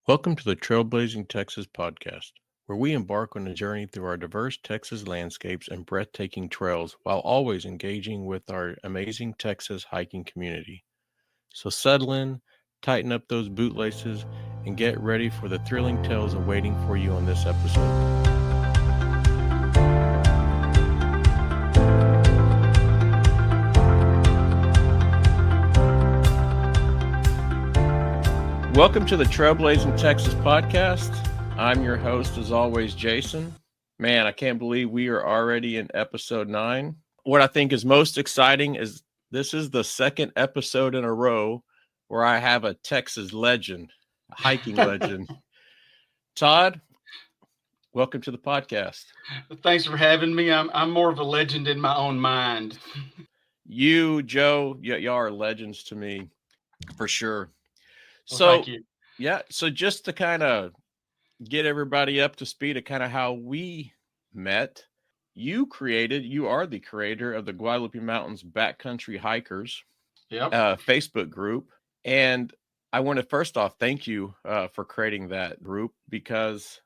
Welcome to the Trailblazing Texas podcast, where we embark on a journey through our diverse Texas landscapes and breathtaking trails while always engaging with our amazing Texas hiking community. So settle in, tighten up those bootlaces, and get ready for the thrilling tales awaiting for you on this episode. Welcome to the Trailblazing Texas podcast. I'm your host, as always, Jason. Man, I can't believe we are already in episode 9. What I think is most exciting is this is the second episode in a row where I have a Texas legend, a hiking legend. Todd, welcome to the podcast. Thanks for having me. I'm more of a legend in my own mind. You, Joe, y'all are legends to me, for sure. Well, So, thank you. Yeah, so just to kind of get everybody up to speed of kind of how we met, you are the creator of the Guadalupe Mountains Backcountry Hikers Facebook group. And I want to first off thank you for creating that group, because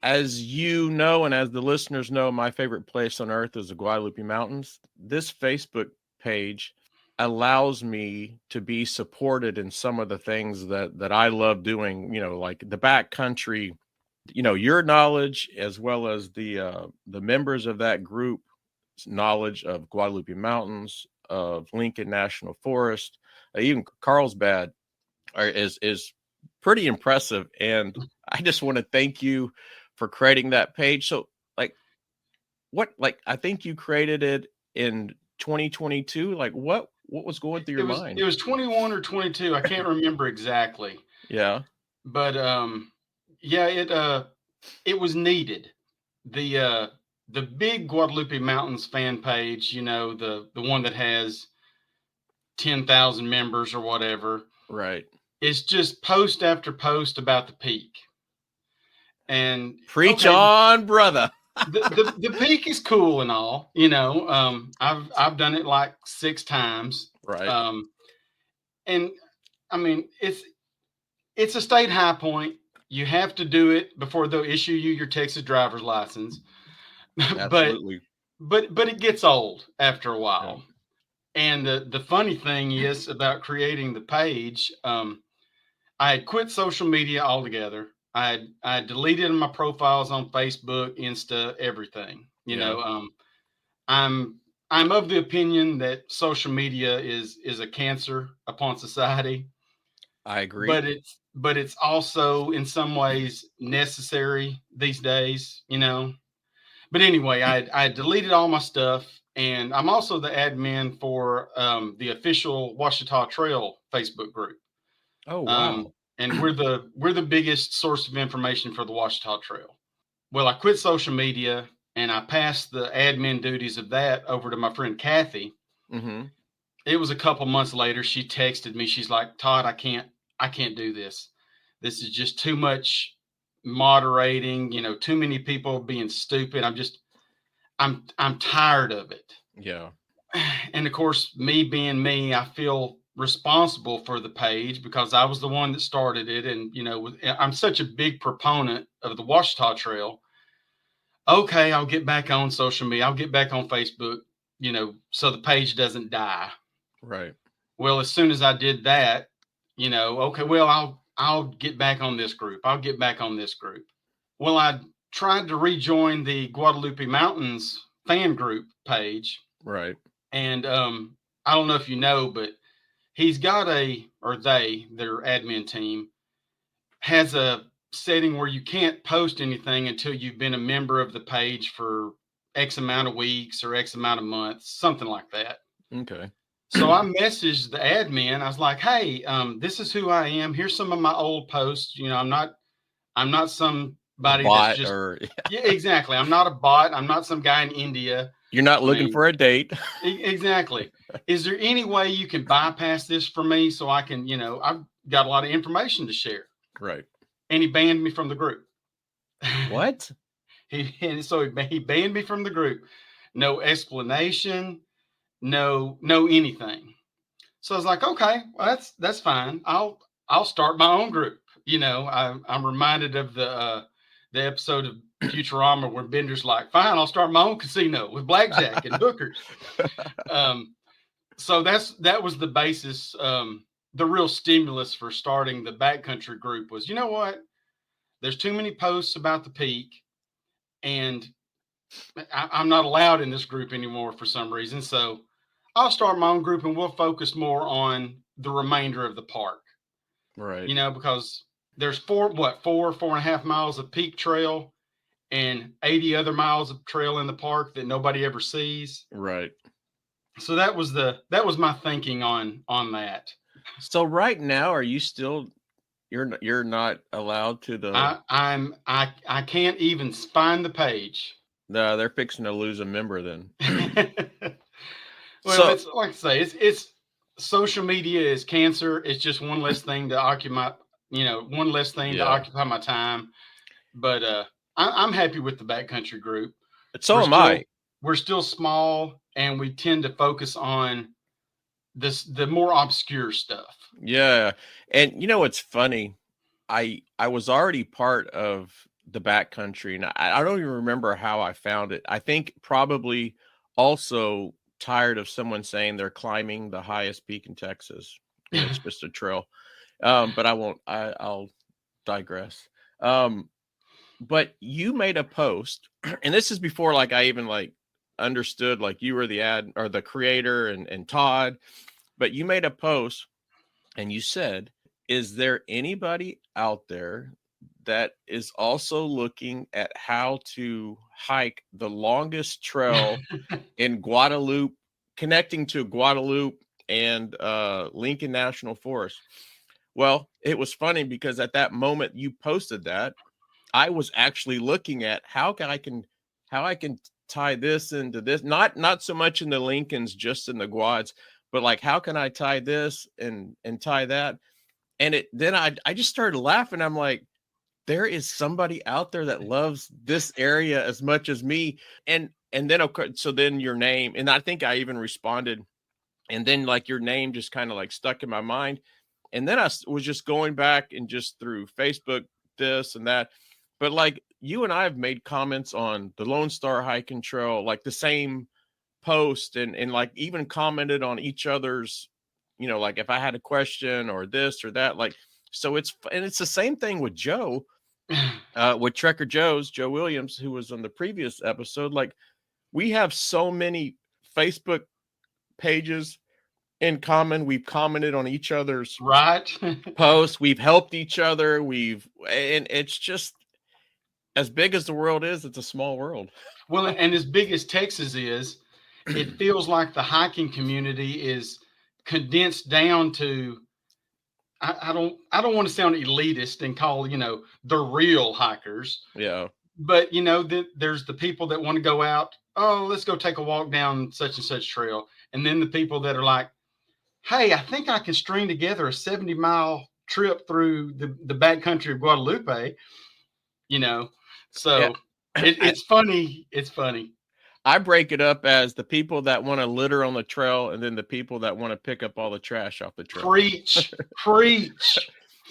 as you know, and as the listeners know, my favorite place on earth is the Guadalupe Mountains. This Facebook page allows me to be supported in some of the things that I love doing, like the backcountry, your knowledge, as well as the members of that group knowledge of Guadalupe Mountains, of Lincoln National Forest, even Carlsbad is pretty impressive. And I just want to thank you for creating that page. So I think you created it in 2022. What was going through your mind? It was 21 or 22. I can't remember exactly. Yeah. But it was needed. The big Guadalupe Mountains fan page, the one that has 10,000 members or whatever. Right. It's just post after post about the peak. And preach on, brother. the peak is cool and all, I've done it like 6 times. Right. And I mean, it's a state high point. You have to do it before they'll issue you your Texas driver's license. Absolutely. but it gets old after a while. Yeah. And the funny thing is about creating the page, I had quit social media altogether. I deleted my profiles on Facebook, Insta, everything. I'm of the opinion that social media is a cancer upon society. I agree. But it's also in some ways necessary these days, But anyway, I deleted all my stuff, and I'm also the admin for the official Ouachita Trail Facebook group. Oh, wow. And we're the biggest source of information for the Ouachita Trail. Well, I quit social media and I passed the admin duties of that over to my friend Kathy. Mm-hmm. It was a couple months later. She texted me. She's like, "Todd, I can't do this. This is just too much moderating. Too many people being stupid. I'm tired of it." Yeah. And of course, me being me, I feel responsible for the page because I was the one that started it. And, I'm such a big proponent of the Ouachita Trail. Okay, I'll get back on social media. I'll get back on Facebook, so the page doesn't die. Right. Well, as soon as I did that, okay, well, I'll get back on this group. I'll get back on this group. Well, I tried to rejoin the Guadalupe Mountains fan group page. Right. And I don't know if you know, but he's got their admin team has a setting where you can't post anything until you've been a member of the page for X amount of weeks or X amount of months, something like that. Okay. So I messaged the admin. I was like, "Hey, this is who I am. Here's some of my old posts. I'm not somebody that's just yeah, exactly. I'm not a bot. I'm not some guy in India. You're not looking for a date. Exactly. Is there any way you can bypass this for me so I can, I've got a lot of information to share." Right. And he banned me from the group. What? He banned me from the group. No explanation, no anything. So I was like, okay, well, that's fine. I'll start my own group. You know, I'm reminded of the episode of Futurama where Bender's like, "Fine, I'll start my own casino with blackjack and hookers." So that was the basis. The real stimulus for starting the backcountry group was, you know what? There's too many posts about the peak, and I'm not allowed in this group anymore for some reason. So I'll start my own group, and we'll focus more on the remainder of the park. Right. You know, because there's four and a half miles of peak trail and 80 other miles of trail in the park that nobody ever sees. Right. So that was my thinking on that. So right now, are you still, you're not allowed to the, I can't even find the page. they're fixing to lose a member then. Well, it's like I say, it's social media is cancer. It's just one less thing to occupy, one less thing to occupy my time. But I'm happy with the backcountry group. So am I. We're still small, and we tend to focus on the more obscure stuff. Yeah. And you know what's funny? I was already part of the backcountry, and I don't even remember how I found it. I think probably also tired of someone saying they're climbing the highest peak in Texas. It's just a trail. But I'll digress. But you made a post, and this is before like I even like understood like you were the creator and Todd, but you made a post and you said, is there anybody out there that is also looking at how to hike the longest trail in Guadalupe, connecting to Guadalupe and Lincoln National Forest? Well, it was funny because at that moment you posted that, I was actually looking at how I can tie this into this, not so much in the Lincolns, just in the Guads, but like how can I tie this and tie that? And then I just started laughing. I'm like, there is somebody out there that loves this area as much as me. And then so then your name, and I think I even responded, and then like your name just kind of like stuck in my mind. And then I was just going back and just through Facebook, this and that. But like you and I have made comments on the Lone Star Hiking Trail, like the same post, and like even commented on each other's, like if I had a question or this or that, like, so it's the same thing with Joe, with Trekker Joe Williams, who was on the previous episode. Like we have so many Facebook pages in common. We've commented on each other's posts. We've helped each other. And it's just, as big as the world is, it's a small world. Well, and as big as Texas is, it feels like the hiking community is condensed down to, I don't want to sound elitist and call, the real hikers. Yeah. But, there's the people that want to go out. Oh, let's go take a walk down such and such trail. And then the people that are like, hey, I think I can string together a 70-mile trip through the backcountry of Guadalupe, So yeah. It's funny. It's funny. I break it up as the people that want to litter on the trail, and then the people that want to pick up all the trash off the trail. Preach.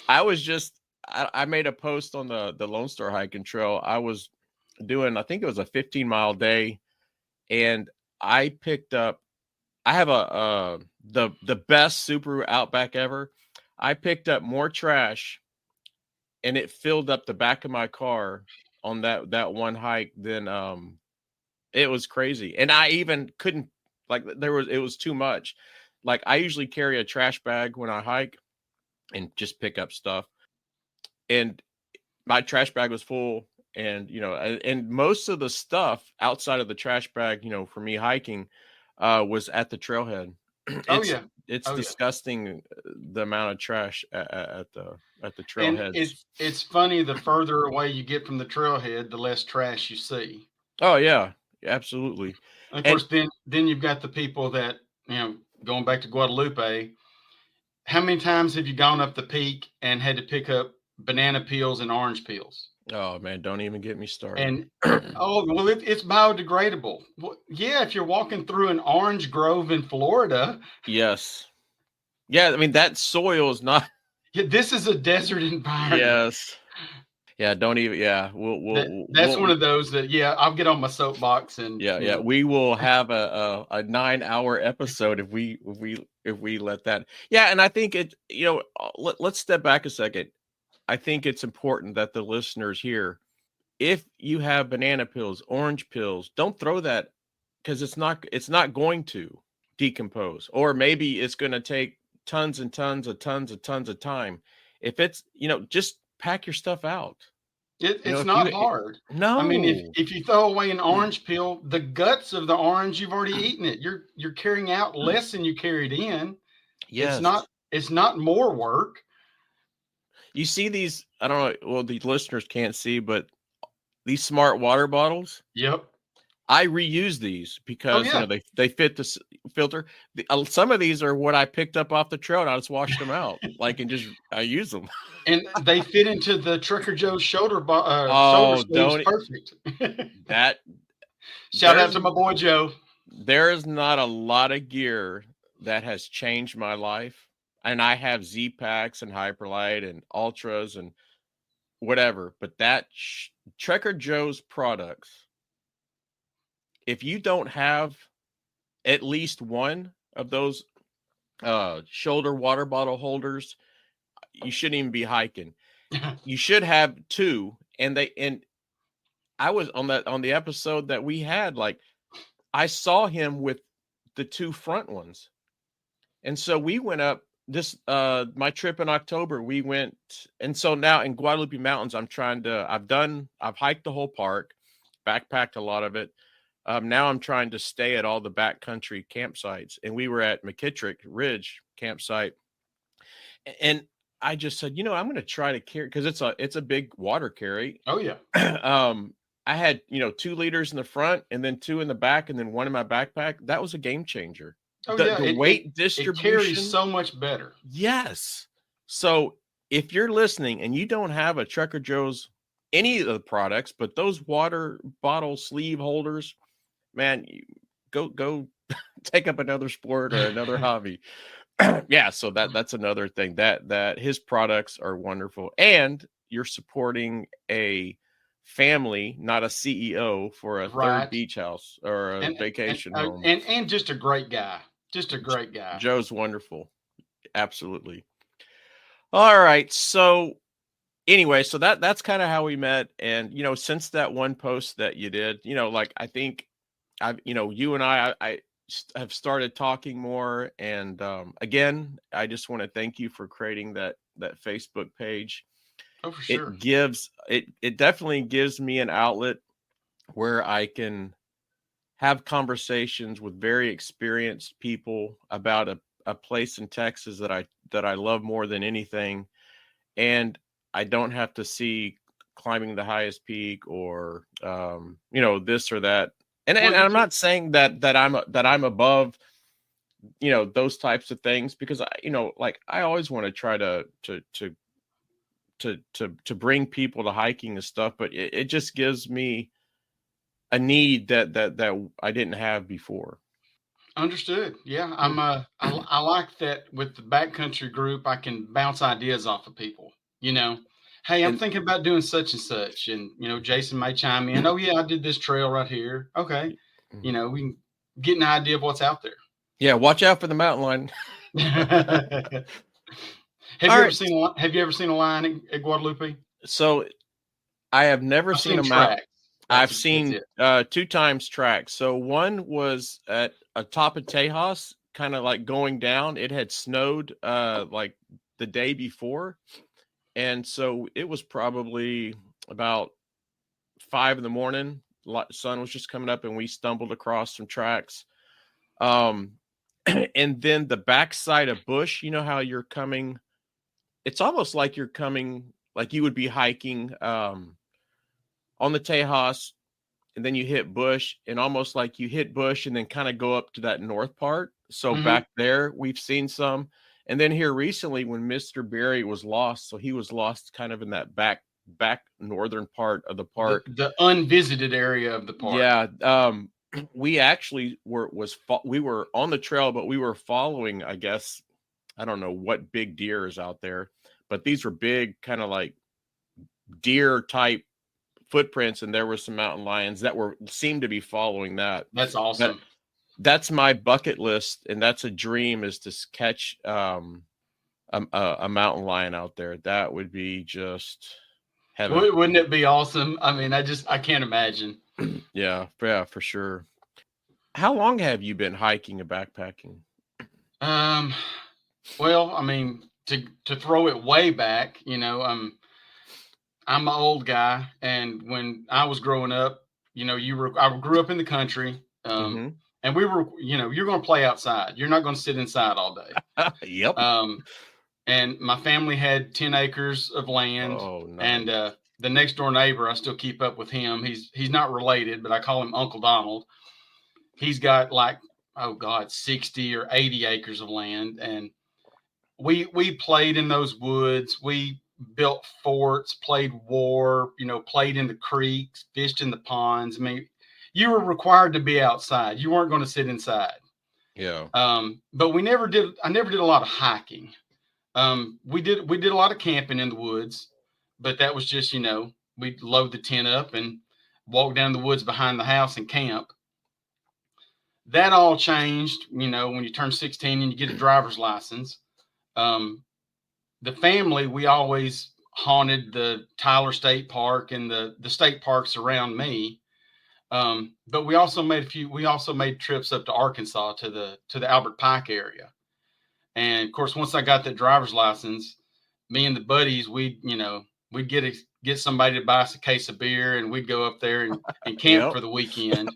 I made a post on the Lone Star Hiking Trail. I was doing, I think it was a 15-mile day, and I picked up, I have the best Subaru Outback ever. I picked up more trash, and it filled up the back of my car on that one hike. Then it was crazy, and I even couldn't, like, it was too much. Like I usually carry a trash bag when I hike and just pick up stuff, and my trash bag was full. And and most of the stuff outside of the trash bag, for me hiking, was at the trailhead. It's disgusting the amount of trash at the trailhead. And it's funny, the further away you get from the trailhead, the less trash you see. Oh yeah, absolutely. And of course, then you've got the people that, going back to Guadalupe, how many times have you gone up the peak and had to pick up banana peels and orange peels? Oh man, don't even get me started. And it's biodegradable. Well, yeah, if you're walking through an orange grove in Florida. Yes. Yeah, I mean that soil is not Yeah, this is a desert environment. Yes. Yeah, don't even. Yeah, That's one of those that, yeah, I'll get on my soapbox and, yeah. We will have a 9-hour episode if we let that. Yeah, and I think it. Let's step back a second. I think it's important that the listeners hear, if you have banana peels, orange peels, don't throw that, because it's not going to decompose, or maybe it's going to take tons and tons of time. If it's, just pack your stuff out. It's If you not hard. I mean, no. if you throw away an orange peel, the guts of the orange, you've already eaten it. You're carrying out less than you carried in. It's Yes. not more work. You see these, I don't know, well, the listeners can't see, but these smart water bottles, Yep. I reuse these Oh because yeah. they fit the filter. Some of these are what I picked up off the trail, and I just washed them out, and just I use them. And they fit into the Trucker Joe's shoulder shoulder Oh, sleeves don't perfect. that Shout out there's to my boy Joe. there is not a lot of gear that has changed my life, and I have Z packs and Hyperlight and Ultras and whatever, but that Trucker Joe's products, if you don't have at least one of those shoulder water bottle holders, you shouldn't even be hiking. You should have two. And I was on the episode that we had, I saw him with the two front ones. And so we went up this my trip in October. We went, and so now in Guadalupe Mountains, I've hiked the whole park, backpacked a lot of it. Now I'm trying to stay at all the backcountry campsites, and we were at McKittrick Ridge campsite, and I just said, I'm going to try to carry, because it's a big water carry. Oh yeah. I had 2 liters in the front, and then 2 in the back, and then 1 in my backpack. That was a game changer. Oh yeah. The weight It distribution carries so much better. Yes. So if you're listening and you don't have a Trucker Joe's, any of the products, but those water bottle sleeve holders, man, go take up another sport or another hobby. Yeah, so that's another thing, that his products are wonderful, and you're supporting a family, not a CEO for a third Right. beach house or a vacation home. And just a great guy. Just a great guy. Joe's wonderful. Absolutely. All right. So anyway, so that's kind of how we met. And, since that one post that you did, I think you and I have started talking more. And again, I just want to thank you for creating that Facebook page. Oh, for sure. It definitely gives me an outlet where I can have conversations with very experienced people about a place in Texas that I love more than anything. And I don't have to see climbing the highest peak or this or that. And I'm not saying that I'm above those types of things, because I always want to try to bring people to hiking and stuff, but it just gives me a need that I didn't have before. Understood. Yeah, I like that with the backcountry group. I can bounce ideas off of people. Hey, I'm thinking about doing such and such, and Jason may chime in. Oh yeah, I did this trail right here. Okay, we can get an idea of what's out there. Yeah, watch out for the mountain lion. Have you ever seen a lion at Guadalupe? So I have never seen a mountain. I've seen 2 times tracks. So one was at a top of Tejas, kind of like going down. It had snowed like the day before. And so it was probably about 5 in the morning. Sun was just coming up, and we stumbled across some tracks. And then the backside of Bush, how you're coming, it's almost like you're coming, like you would be hiking on the Tejas, and then you hit Bush, and almost like you hit Bush and then kind of go up to that north part. So back there, we've seen some. And then here recently, when Mr. Berry was lost, so he was lost kind of in that back northern part of the park, the unvisited area of the park. Yeah, we actually we were on the trail, but we were following, I guess, I don't know what big deer is out there, but these were big, kind of like deer type footprints, and there were some mountain lions that seemed to be following that. That's awesome. That's my bucket list, and that's a dream, is to catch a mountain lion out there. That would be just heaven. Wouldn't it be awesome? I mean, I can't imagine. Yeah, for sure. How long have you been hiking and backpacking? Well, I mean, to throw it way back, I'm an old guy, and when I was growing up, I grew up in the country, and we were, you're going to play outside. You're not going to sit inside all day. Yep. And my family had 10 acres of land. Oh, nice. And the next door neighbor, I still keep up with him. He's not related, but I call him Uncle Donald. He's got like, 60 or 80 acres of land. And we played in those woods. We built forts, played war, played in the creeks, fished in the ponds. I mean, you were required to be outside. You weren't going to sit inside. Yeah. But I never did a lot of hiking. We did a lot of camping in the woods, but that was just, we'd load the tent up and walk down the woods behind the house and camp. That all changed, when you turn 16 and you get a driver's license. The family, we always haunted the Tyler State Park and the state parks around me. But we also made trips up to Arkansas to the Albert Pike area. And of course, once I got that driver's license, me and the buddies, we'd get somebody to buy us a case of beer, and we'd go up there and camp for the weekend.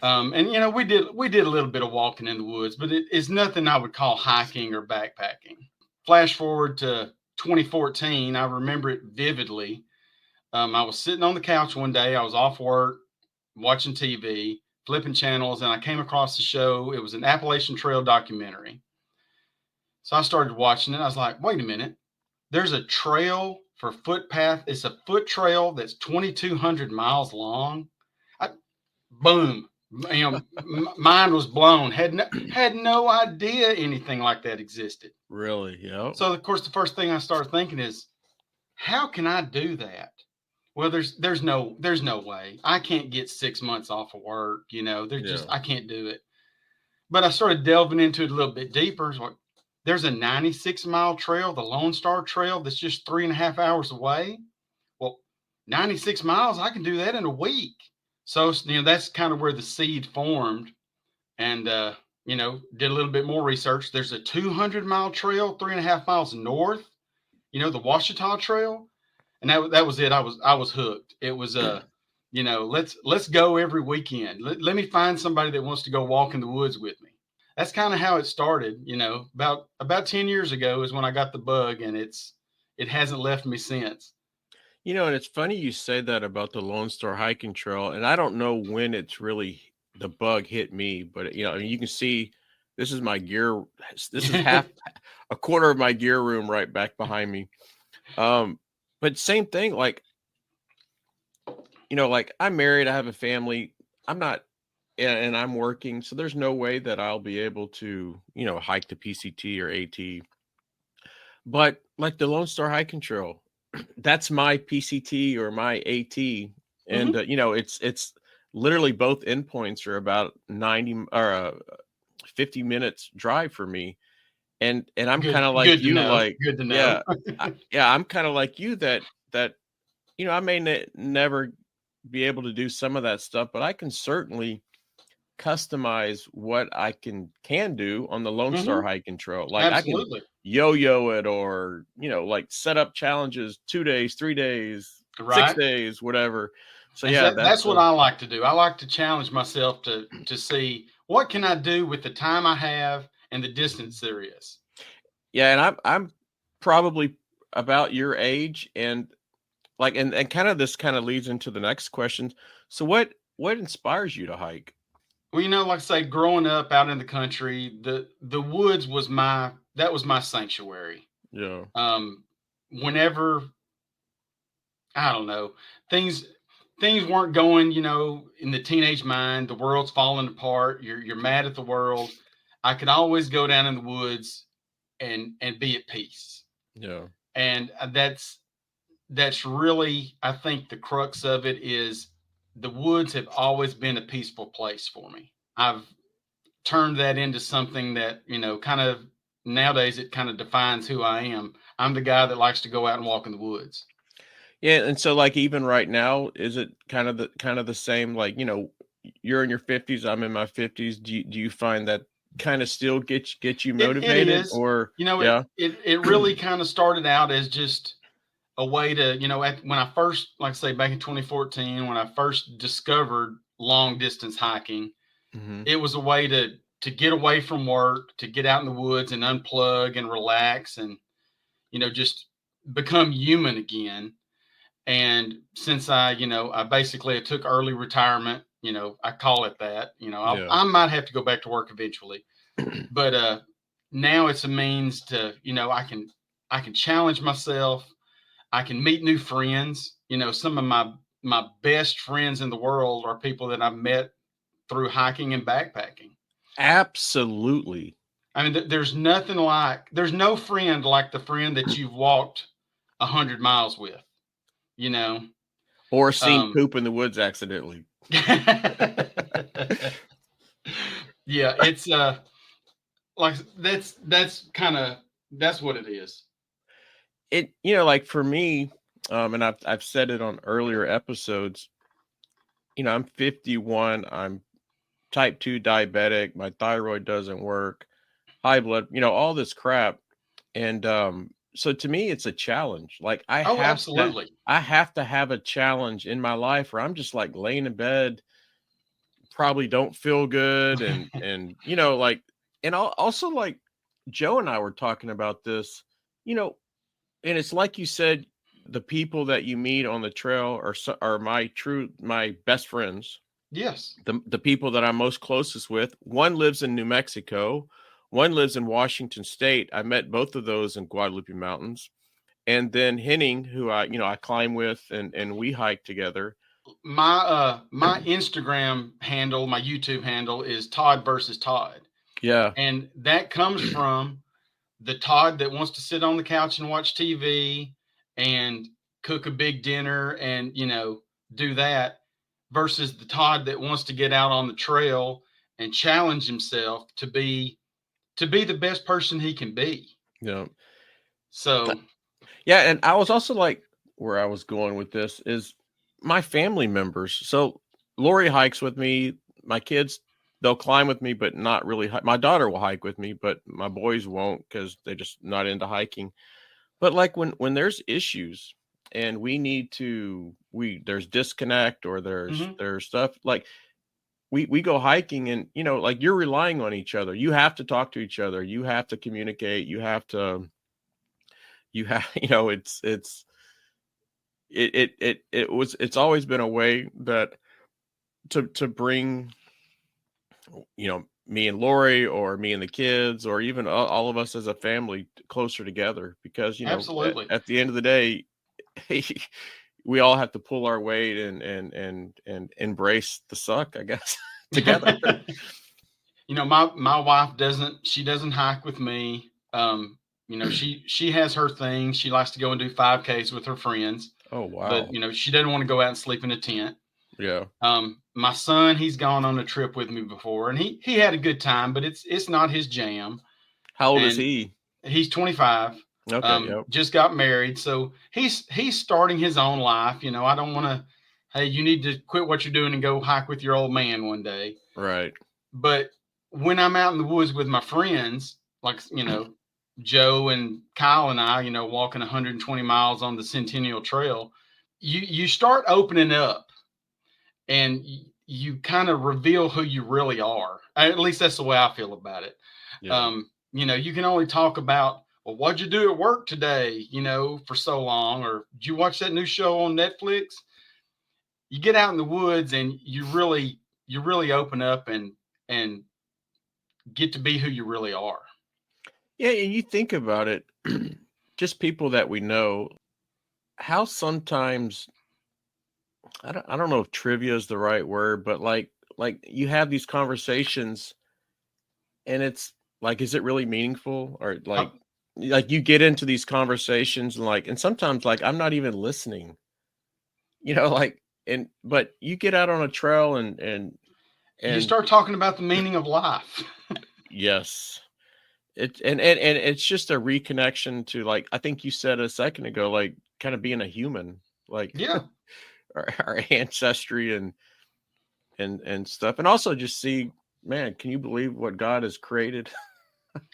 And we did a little bit of walking in the woods, but it is nothing I would call hiking or backpacking. Flash forward to 2014, I remember it vividly. I was sitting on the couch one day. I was off work, watching TV, flipping channels, and I came across the show. It was an Appalachian Trail documentary. So I started watching it. I was like, wait a minute. There's a trail for footpath. It's a foot trail that's 2,200 miles long. Boom. Mind was blown. Had no idea anything like that existed. Really? Yeah. So of course, the first thing I started thinking is, how can I do that? Well, there's no way. I can't get 6 months off of work. I can't do it. But I started delving into it a little bit deeper. There's a 96-mile trail, the Lone Star Trail, that's just 3.5 hours away. Well, 96 miles, I can do that in a week. So, that's kind of where the seed formed. And, did a little bit more research. There's a 200-mile trail, 3.5 miles north, the Washita Trail. And that was it. I was hooked. It was, let's go every weekend. Let me find somebody that wants to go walk in the woods with me. That's kind of how it started. About 10 years ago is when I got the bug, and it hasn't left me since. And it's funny you say that about the Lone Star Hiking Trail, and I don't know when it's really the bug hit me, but you can see this is my gear. This is half a quarter of my gear room right back behind me. But same thing, like I'm married, I have a family. I'm not, and I'm working, so there's no way that I'll be able to, hike the PCT or AT. But like the Lone Star Hiking Trail, that's my PCT or my AT, and it's literally both endpoints are about 90 or 50 minutes drive for me, and I'm kind of like you, like good to know. I'm kind of like you that I may never be able to do some of that stuff, but I can certainly customize what I can do on the Lone Star Hiking Trail. Like Absolutely. I can yo-yo it, or like set up challenges 2 days, 3 days, 6 days, whatever. So that's what I like to do. I like to challenge myself to see what can I do with the time I have and the distance there is. Yeah, and I'm probably about your age, and like and kind of this kind of leads into the next question. So what inspires you to hike? Well, like I say, growing up out in the country, the woods was my sanctuary. Yeah. Whenever, I don't know, things weren't going, in the teenage mind, the world's falling apart. You're mad at the world. I could always go down in the woods and be at peace. Yeah. And that's really, I think, the crux of it is the woods have always been a peaceful place for me. I've turned that into something that, kind of nowadays it kind of defines who I am. I'm the guy that likes to go out and walk in the woods. Yeah, and so like even right now, is it kind of the same? Like, you're in your 50s, I'm in my 50s. Do you find that kind of still get you It motivated, is, or it yeah? it really kind of started out as just a way to, when I first, like I say, back in 2014, when I first discovered long distance hiking, Hmm. it was a way to get away from work, to get out in the woods and unplug and relax and, just become human again. And since I basically took early retirement, I call it that, Yeah. I might have to go back to work eventually, but now it's a means to, I can challenge myself. I can meet new friends. Some of my best friends in the world are people that I've met through hiking and backpacking. Absolutely. I mean, there's no friend like the friend that you've walked 100 miles with. You know, Or seen um, poop in the woods accidentally. yeah, it's like that's what it is. Like for me, and I've said it on earlier episodes. I'm 51. I'm type 2 diabetic. My thyroid doesn't work. High blood. All this crap. And so to me, it's a challenge. Like Oh, absolutely. I have to have a challenge in my life, where I'm just like laying in bed, probably don't feel good, and like, and also like Joe and I were talking about this, you know, and it's like you said, the people that you meet on the trail are my best friends. Yes. The people that I'm most closest with. One lives in New Mexico, one lives in Washington State. I met both of those in Guadalupe Mountains. And then Henning, who I climb with, and we hike together. My Instagram handle, my YouTube handle is Todd versus Todd. Yeah. And that comes from the Todd that wants to sit on the couch and watch TV and cook a big dinner and, do that, versus the Todd that wants to get out on the trail and challenge himself to be the best person he can be. Yeah. So, Yeah, and I was also like, where I was going with this is my family members. So Lori hikes with me. My kids, they'll climb with me, but not really. My daughter will hike with me, but my boys won't because they're just not into hiking. But like when there's issues and we need to, there's disconnect, or mhm, there's stuff like we go hiking, and like you're relying on each other. You have to talk to each other. You have to communicate. It's it's always been a way that to bring me and Lori, or me and the kids, or even all of us as a family closer together, because absolutely. at the end of the day, we all have to pull our weight and embrace the suck, I guess, together. My wife doesn't hike with me. She has her thing. She likes to go and do 5Ks with her friends, Oh but wow. she doesn't want to go out and sleep in a tent. Yeah. My son, he's gone on a trip with me before, and he had a good time, but it's not his jam. How old is And he? he's 25. Okay. Yep. Just got married, so he's starting his own life. I don't want to. Hey, you need to quit what you're doing and go hike with your old man one day. Right. But when I'm out in the woods with my friends, like, Joe and Kyle and I, walking 120 miles on the Centennial Trail, you start opening up, and you kind of reveal who you really are. At least that's the way I feel about it. Yeah. You can only talk about, well, what'd you do at work today, for so long, or did you watch that new show on Netflix? You get out in the woods and you really open up and get to be who you really are. Yeah, and you think about it, just people that we know, how sometimes I don't know if trivia is the right word, but like you have these conversations, and it's like, is it really meaningful, or Uh, like, like you get into these conversations and like, and sometimes like I'm not even listening, like, but you get out on a trail You and start talking about the meaning of life. yes, and it's just a reconnection to, like, I think you said a second ago, like kind of being a human, like Yeah. our ancestry and stuff, and also just see, man, can you believe what God has created?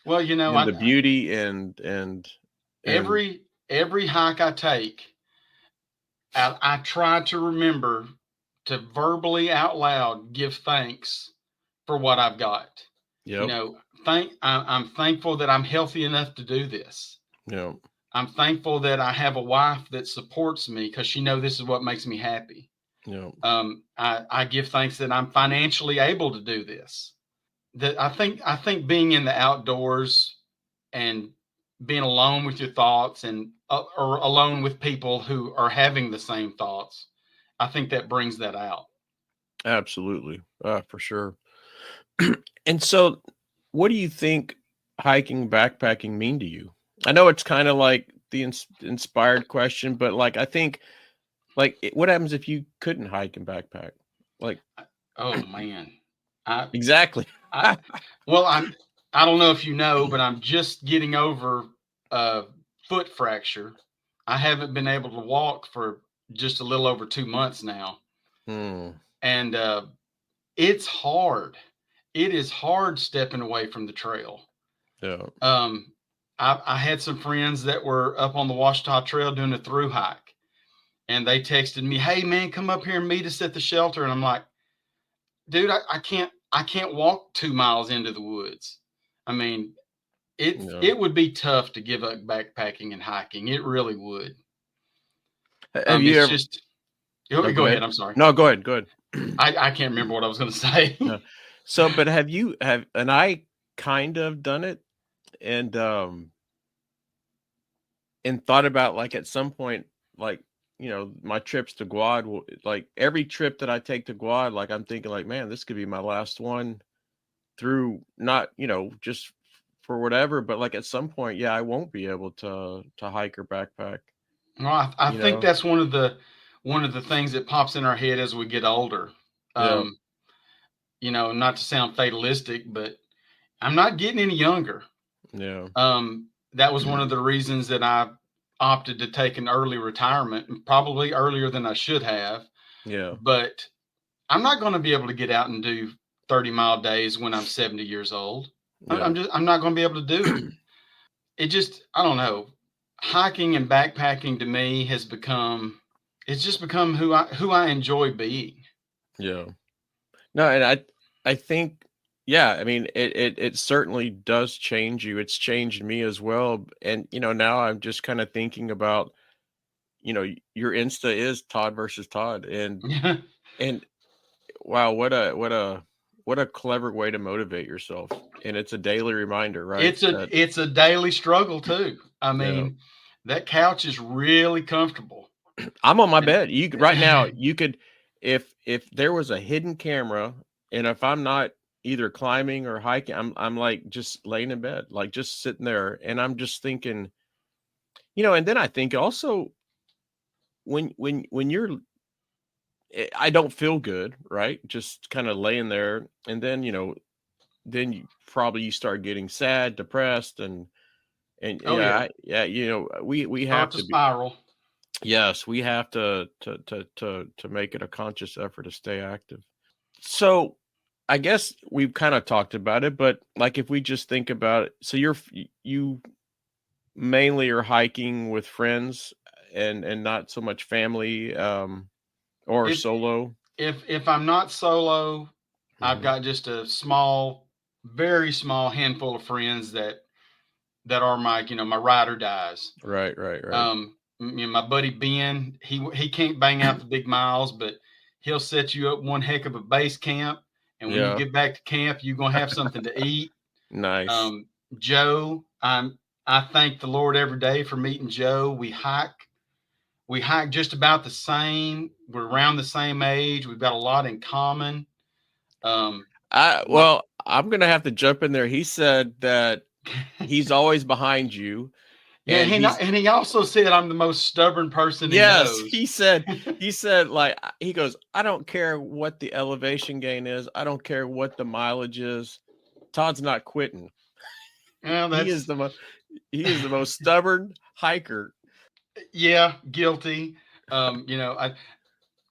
Well, And the beauty and every hike I take, I try to remember to verbally out loud give thanks for what I've got. yep, I'm thankful that I'm healthy enough to do this. yep, I'm thankful that I have a wife that supports me because she knows this is what makes me happy. yep. I give thanks that I'm financially able to do this. That I think being in the outdoors and being alone with your thoughts and or alone with people who are having the same thoughts, I think that brings that out. Absolutely, for sure. And so, what do you think hiking, backpacking mean to you? I know it's kind of like the inspired question, but like I think, like, what happens if you couldn't hike and backpack? Like, Oh man, I, exactly. I well, I don't know if you know, but I'm just getting over a foot fracture. I haven't been able to walk for just a little over 2 months now, Hmm. and it's hard. It is hard stepping away from the trail. Yeah. Um, I had some friends that were up on the Washita Trail doing a through hike, and they texted me, "Hey man, come up here and meet us at the shelter." And I'm like, "Dude, I can't walk 2 miles into the woods." I mean, Yeah. it would be tough to give up backpacking and hiking. It really would. Have you It's ever? just No, go go ahead. ahead. I'm sorry. No, go ahead. Go ahead. I can't remember what I was going to say. No. So, but and I kind of done it, and thought about, like, at some point, like, my trips to Guad, like every trip that I take to Guad, like I'm thinking like, man, this could be my last one through, not, just for whatever, but like at some point, yeah, I won't be able to hike or backpack, Well, I you think know? that's one of the things that pops in our head as we get older. Yeah. Um, not to sound fatalistic, but I'm not getting any younger. Yeah. That was one of the reasons that I opted to take an early retirement, and probably earlier than I should have. Yeah. But I'm not going to be able to get out and do 30-mile days when I'm 70 years old. Yeah. I'm not going to be able to do it. It just, I don't know. Hiking and backpacking to me it's just become who I enjoy being. Yeah. No, and I think, yeah, I mean, it certainly does change you. It's changed me as well. And now I'm just kind of thinking about, your Insta is Todd versus Todd. And wow, what a clever way to motivate yourself. And it's a daily reminder, right? That, It's a daily struggle too. I yeah. mean, that couch is really comfortable. I'm on my And bed. Right now, you could, if there was a hidden camera, and if I'm not either climbing or hiking, I'm like just laying in bed, like just sitting there, and I'm just thinking, and then I think also, when you're, I don't feel good, right? Just kind of laying there, and then then you start getting sad, depressed, and oh yeah, we have start to to be. spiral. Yes, we have to make it a conscious effort to stay active. So, I guess we've kind of talked about it, but like if we just think about it, so you mainly are hiking with friends and not so much family, or If solo. if I'm not solo, I've Mhm. got just a very small handful of friends that are my ride or dies. Right, right, right. My buddy Ben, he can't bang out the big miles, but he'll set you up one heck of a base camp. And when you Yeah, get back to camp, you're gonna have something to eat. nice. Joe, I thank the Lord every day for meeting Joe. We hike just about the same. We're around the same age. We've got a lot in common. Um, my, Well, I'm gonna have to jump in there. He said that He's always behind you. Yeah, And he's and he also said I'm the most stubborn person he yes, knows. he said like he goes, I don't care what the elevation gain is, I don't care what the mileage is. Todd's not quitting. Well, He is that's the most he is the most stubborn hiker. yeah, guilty. You know,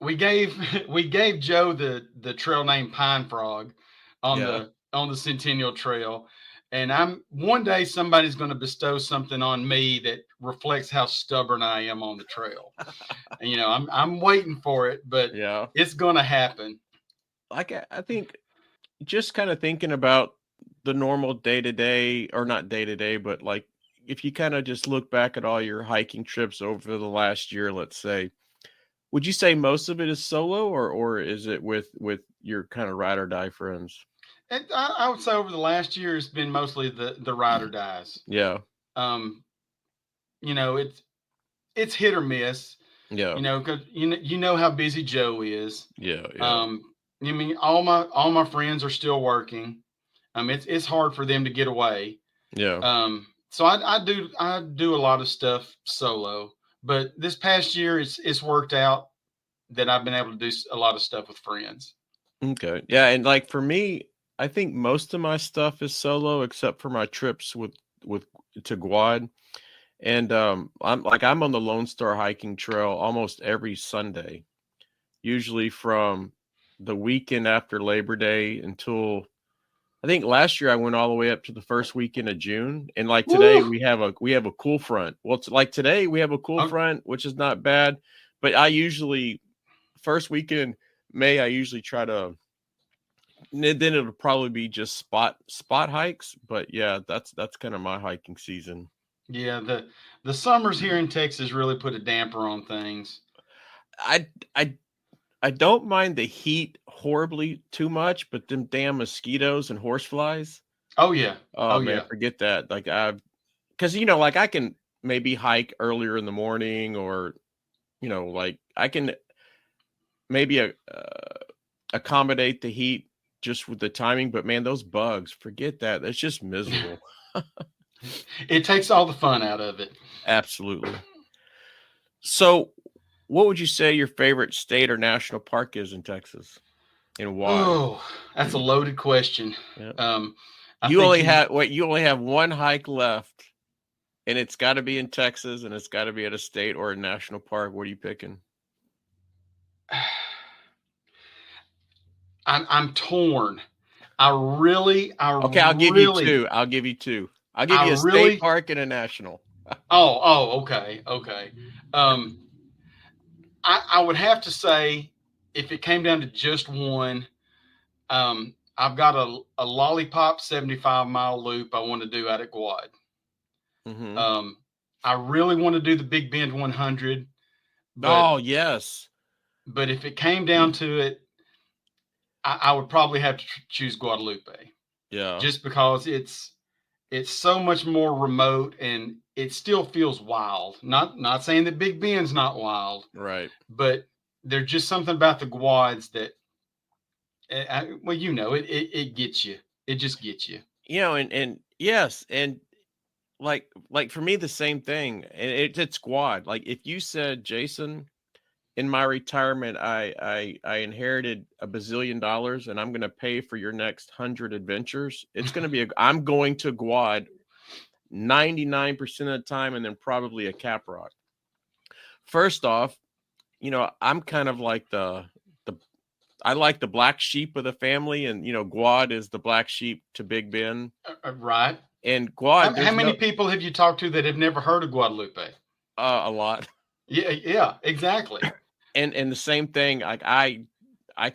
we gave we gave Joe the trail name Pine Frog Yeah. on the Centennial Trail, and I'm one day somebody's going to bestow something on me that reflects how stubborn I am on the trail. And you know, I'm waiting for it, but Yeah. it's going to happen. Like I think just kind of thinking about the normal day to day, or not day to day, but like if you kind of just look back at all your hiking trips over the last year, let's say, would you say most of it is solo, or is it with your kind of ride or die friends? And I would say over the last year, it's been mostly the ride or dies. Yeah. Um, you know, it's hit or miss. Yeah. You know, because you know how busy Joe is. Yeah. Yeah. Um, I mean, all my friends are still working. It's hard for them to get away. Yeah. So I do a lot of stuff solo. But this past year, it's worked out that I've been able to do a lot of stuff with friends. Okay. Yeah, and like for me, I think most of my stuff is solo except for my trips with to Guad. And I'm on the Lone Star hiking trail almost every Sunday, usually from the weekend after Labor Day until I think last year I went all the way up to the first weekend of June. And like today Woo! we have a cool front. Well, it's like today we have a cool Oh, front, which is not bad. But I usually first weekend May I usually try to then it'll probably be just spot hikes. But yeah, that's kind of my hiking season. yeah, the summers here in Texas really put a damper on things. I I I don't mind the heat horribly too much, but them damn mosquitoes and horseflies. Oh yeah, Oh oh man, yeah. forget that. Like because like I can maybe hike earlier in the morning, or like I can maybe accommodate the heat just with the timing. But man, those bugs, forget that. It's just miserable. It takes all the fun out of it. Absolutely. So, what would you say your favorite state or national park is in Texas, and why? Oh, that's a loaded question. Yeah. Um, I You think only you. have you only have one hike left, and it's got to be in Texas, and it's got to be at a state or a national park. What are you picking? I'm torn. Okay, I'll give you two. I'll give you two. I'll give I you a state really. park and a national. Okay, okay. Um, I would have to say, if it came down to just one, I've got a lollipop 75-mile loop I want to do out at Guad. Mm-hmm. Um, I really want to do the Big Bend 100, but Oh yes. if it came down to it, I would probably have to choose Guadalupe, Yeah. just because it's so much more remote and it still feels wild. Not saying that Big Bend's not wild, Right. but there's just something about the Guads that, well, it gets you. It just gets you. And yes, and like for me the same thing. And it's squad. Like if you said, Jason, in my retirement, I inherited $1 bazillion, and I'm going to pay for your next 100 adventures. It's going to be I'm going to Guad 99% of the time, and then probably a Cap Rock. First off, I'm kind of like the I like the black sheep of the family, and Guad is the black sheep to Big Ben. Right. And Guad, How there's many no people have you talked to that have never heard of Guadalupe? a lot. Yeah, yeah, exactly. And the same thing, like I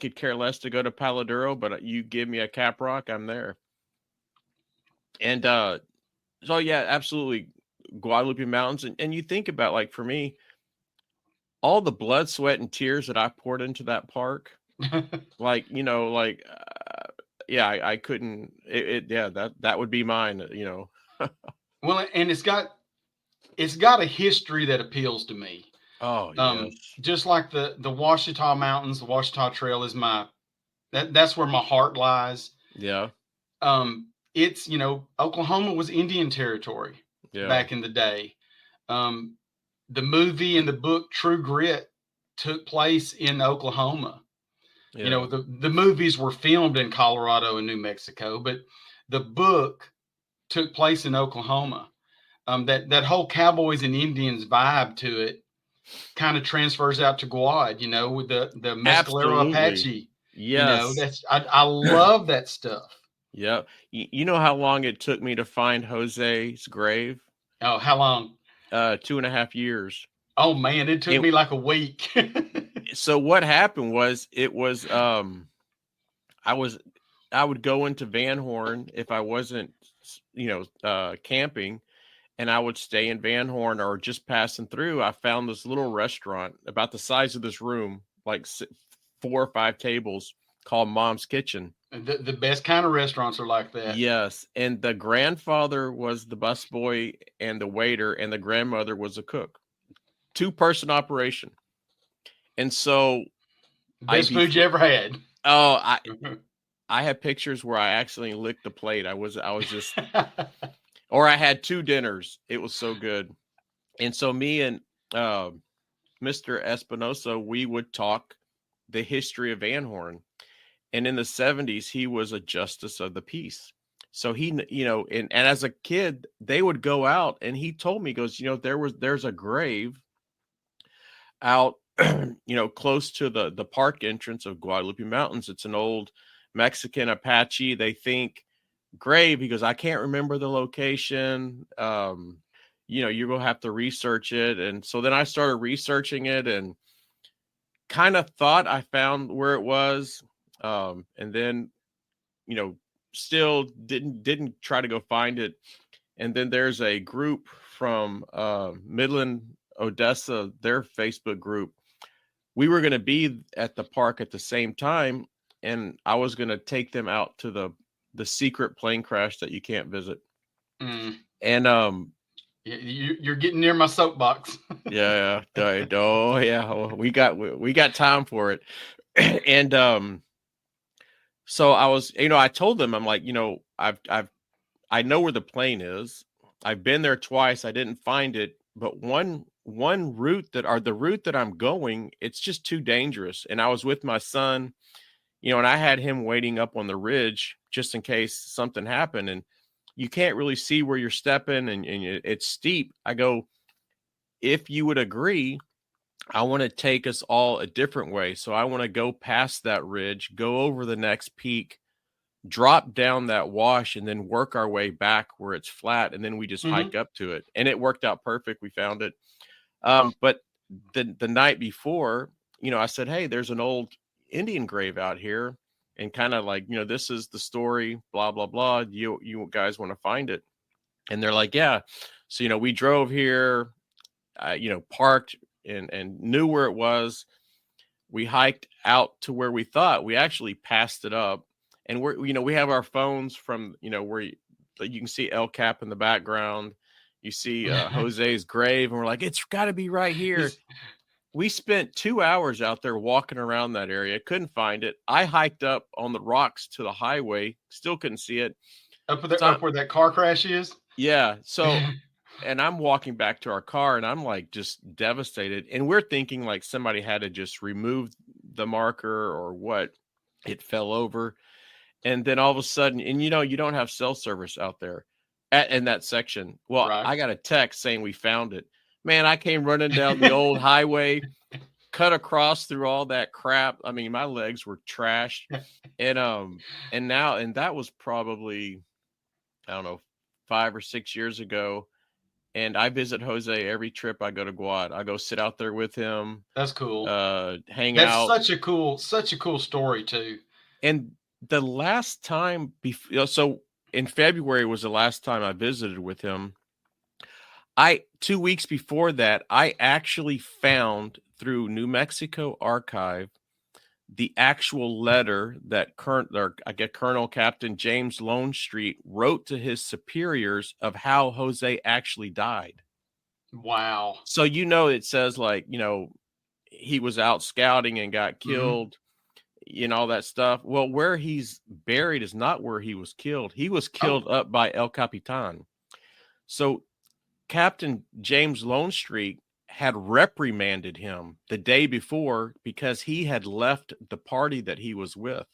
could care less to go to Paladuro, but you give me a Cap Rock, I'm there. And so yeah, absolutely, Guadalupe Mountains. And you think about, like, for me, all the blood, sweat, and tears that I poured into that park, like yeah, I couldn't. Yeah, that would be mine. Well, and it's got a history that appeals to me. Oh yes, Just like the Ouachita Mountains, the Ouachita Trail is that's where my heart lies. yeah, Um, it's, Oklahoma was Indian territory Yeah. back in the day. The movie and the book True Grit took place in Oklahoma. Yeah. The movies were filmed in Colorado and New Mexico, but the book took place in Oklahoma. That whole cowboys and Indians vibe to it kind of transfers out to Guad, with the Mescalero Absolutely. Apache. Yes. I love that stuff. Yeah. You know how long it took me to find Jose's grave? Oh, how long? 2.5 years. Oh man, it took And me like a week. so what happened was I would go into Van Horn if I wasn't, camping, and I would stay in Van Horn or just passing through. I found this little restaurant about the size of this room, like 4 or 5 tables, called Mom's Kitchen. The best kind of restaurants are like that. Yes, and the grandfather was the busboy and the waiter, and the grandmother was a cook. 2-person operation. And so Best food you ever had. Oh, I have pictures where I accidentally licked the plate. I was just, or I had 2 dinners. It was so good. And so me and Mr. Espinosa, we would talk the history of Van Horn. And in the 70s, he was a justice of the peace. So he, and as a kid, they would go out, and he told me, he goes, there's a grave out, close to the park entrance of Guadalupe Mountains. It's an old Mexican Apache, they think, grave. He goes, I can't remember the location. You're going to have to research it. And so then I started researching it and kind of thought I found where it was. And then, still didn't try to go find it. And then there's a group from Midland, Odessa, their Facebook group. We were going to be at the park at the same time, and I was going to take them out to the secret plane crash that you can't visit. And you're getting near my soapbox. yeah, oh yeah, we got time for it. And so I was, I told them, I'm like, I know where the plane is. I've been there twice. I didn't find it, but one route the route that I'm going, it's just too dangerous. And I was with my son, and I had him waiting up on the ridge just in case something happened. And you can't really see where you're stepping, and it's steep. I go, if you would agree, I want to take us all a different way. So I want to go past that ridge, go over the next peak, drop down that wash, and then work our way back where it's flat. And then we just hike up to it. And it worked out perfect. We found it. But the night before, I said, hey, there's an old Indian grave out here, and kind of like, this is the story, blah, blah, blah. You guys want to find it? And they're like, yeah. So, we drove here, parked and knew where it was. We hiked out to where we thought. We actually passed it up, and we have our phones from, where you can see El Cap in the background. You see Jose's grave, and we're like, it's got to be right here. We spent 2 hours out there walking around that area. Couldn't find it. I hiked up on the rocks to the highway. Still couldn't see it. Up where that car crash is? Yeah. So, and I'm walking back to our car, and I'm like just devastated. And we're thinking like somebody had to just remove the marker or what. It fell over. And then all of a sudden, and you don't have cell service out there in that section. Well, right. I got a text saying we found it. Man, I came running down the old highway, cut across through all that crap. I mean, my legs were trashed. And that was probably, I don't know, 5 or 6 years ago. And I visit Jose every trip I go to Guad. I go sit out there with him. That's cool. Hang out. That's such a cool story too. And the last time so in February was the last time I visited with him. 2 weeks before that, I actually found through New Mexico Archive the actual letter that Colonel Captain James Lonestreet wrote to his superiors of how Jose actually died. Wow. So, it says like, he was out scouting and got killed. all that stuff. Well, where he's buried is not where he was killed. He was killed up by El Capitan. So Captain James Longstreet had reprimanded him the day before because he had left the party that he was with.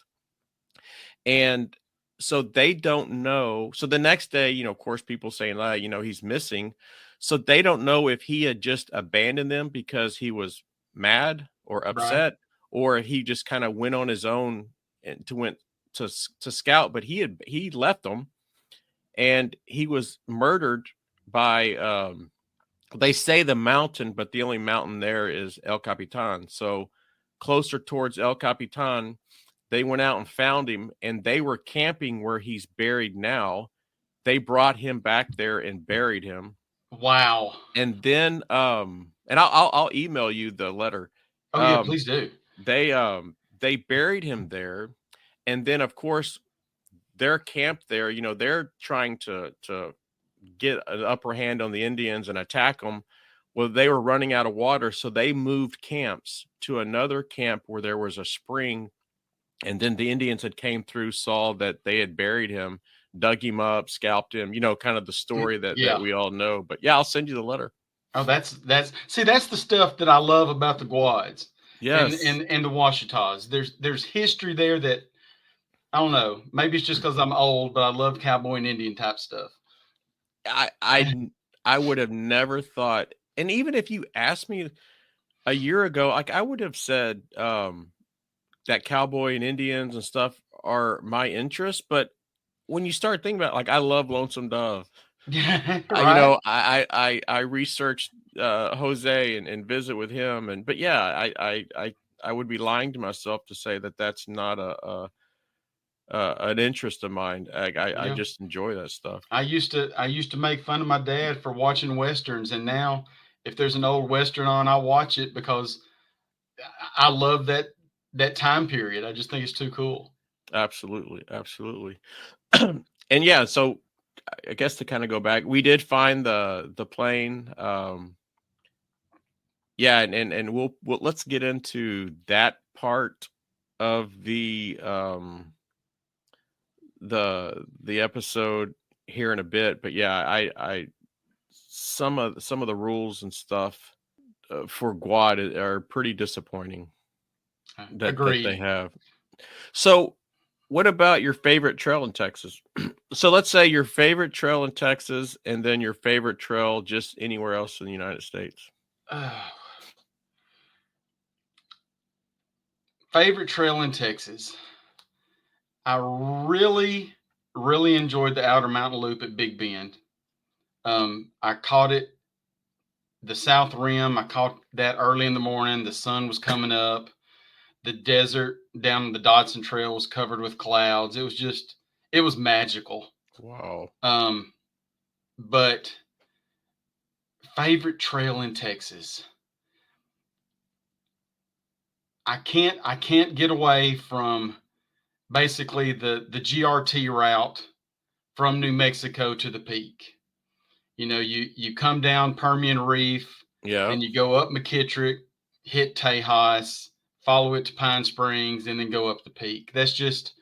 And so they don't know. So the next day, of course, people saying, he's missing. So they don't know if he had just abandoned them because he was mad or upset, or he just kind of went on his own and went to scout. But he left them, and he was murdered by they say the mountain, but the only mountain there is El Capitan. So closer towards El Capitan, they went out and found him, and they were camping where he's buried now. They brought him back there and buried him. Wow. And then and I'll email you the letter. Oh yeah, please do. They buried him there, and then of course they're camped there. They're trying to get an upper hand on the Indians and attack them. Well, they were running out of water, so they moved camps to another camp where there was a spring. And then the Indians had came through, saw that they had buried him, dug him up, scalped him, kind of the story that we all know. But yeah, I'll send you the letter. Oh, that's the stuff that I love about the Gwads. Yes. And the Washitas. There's history there that, I don't know, maybe it's just because I'm old, but I love cowboy and Indian type stuff. I would have never thought, and even if you asked me a year ago, like I would have said that cowboy and Indians and stuff are my interest. But when you start thinking about it, like, I love Lonesome Dove. Yeah, right. I researched Jose and visit with him, but yeah, I would be lying to myself to say that that's not an interest of mine. I just enjoy that stuff. I used to make fun of my dad for watching Westerns, and now if there's an old Western on, I watch it because I love that time period. I just think it's too cool. Absolutely. And yeah, so I guess to kind of go back, we did find the plane. Yeah, and we'll let's get into that part of the episode here in a bit. But yeah, I some of the rules and stuff for Guad are pretty disappointing that they have. So what about your favorite trail in Texas? So let's say your favorite trail in Texas, and then your favorite trail just anywhere else in the United States. Favorite trail in Texas. I really, really enjoyed the Outer Mountain Loop at Big Bend. I caught it, the South Rim. I caught that early in the morning. The sun was coming up. The desert down the Dodson Trail was covered with clouds. It was magical. Wow. But favorite trail in Texas. I can't get away from basically the GRT route from New Mexico to the peak. You come down Permian Reef, and you go up McKittrick, hit Tejas, follow it to Pine Springs, and then go up the peak. That's just.